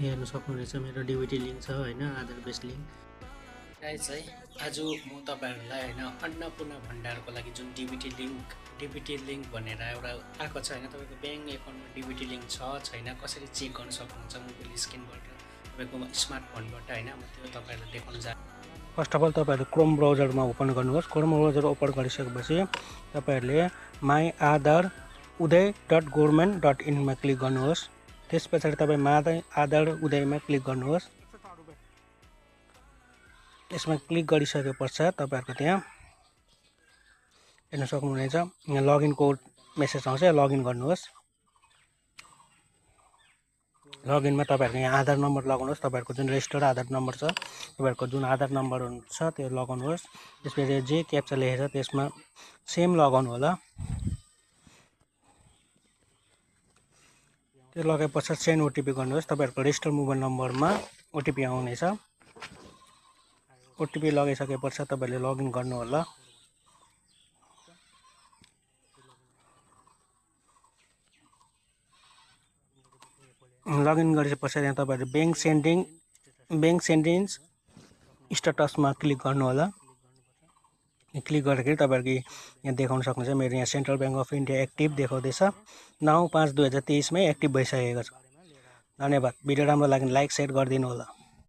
हेर्न सक्नुहुनेछ मेरो डिबिटी लिङ्क छ हैन, आधार बेस लिङ्क। गाइस है आज म तपाईहरुलाई हैन अन्नपूर्ण भण्डारको लागि जुन डिबिटी लिङ्क भनेर एउटा आएको छ हैन, तपाईको ब्याङ्क एकाउन्टमा डिबिटी लिङ्क छ छैन कसरी चेक गर्न सक्नुहुन्छ मोबाइल स्क्रिनबाट तपाईको स्मार्टफोनबाट हैन। म त्यो तपाईहरुलाई देखाउन फर्स्ट अफ अल तपाईहरु क्रोम ब्राउजरमा ओपन गर्नुहोस्। क्रोम ब्राउजर ओपन गरिसकेपछि तपाईहरुले myadharuday.government.in मा क्लिक गर्नुहोस्। त्यसपछि तपाई माई आधार उदयमा क्लिक गर्नुहोस्। यसमा क्लिक गरिसके पश्चात तपाईहरुको त्यहाँ हेर्न सक्नुहुनेछ यहाँ लगइन कोड मेसेज आउँछ, लगइन गर्नुहोस्। लगइनमा तपाईहरुको यहाँ आधार नम्बर लगाउनुहोस्। तपाईहरुको जुन रेजिस्टर्ड आधार नम्बर छ, तपाईहरुको जुन आधार नम्बर हुन्छ त्यो लगाउनुहोस्। त्यसपछि जे क्याप्चा लेखेको छ त्यसमा सेम लगाउनु होला। त्यो लगाएपछि सेन्ड ओटिपी गर्नुहोस्। तपाईहरुको रेजिस्टर्ड मोबाइल नम्बरमा ओटिपी आउनेछ। ओटिपी लगाइसके पश्चात तपाईले लगइन गर्नु होला। लगइन गरेपछि यहाँ तपाईहरु बैंक सेन्डिङ स्ट्याटसमा क्लिक गर्नु होला। क्लिक गर्दाखेरि तपाईहरुको यहाँ देखाउन सक्नुहुन्छ मेरो यहाँ central bank of India active देखाउँदैछ। 9/5/2023 मै एक्टिभ भइसकेको छ। धन्यवाद। भिडियो राम्रो लाग्यो भने लाइक शेयर गरिदिनु होला।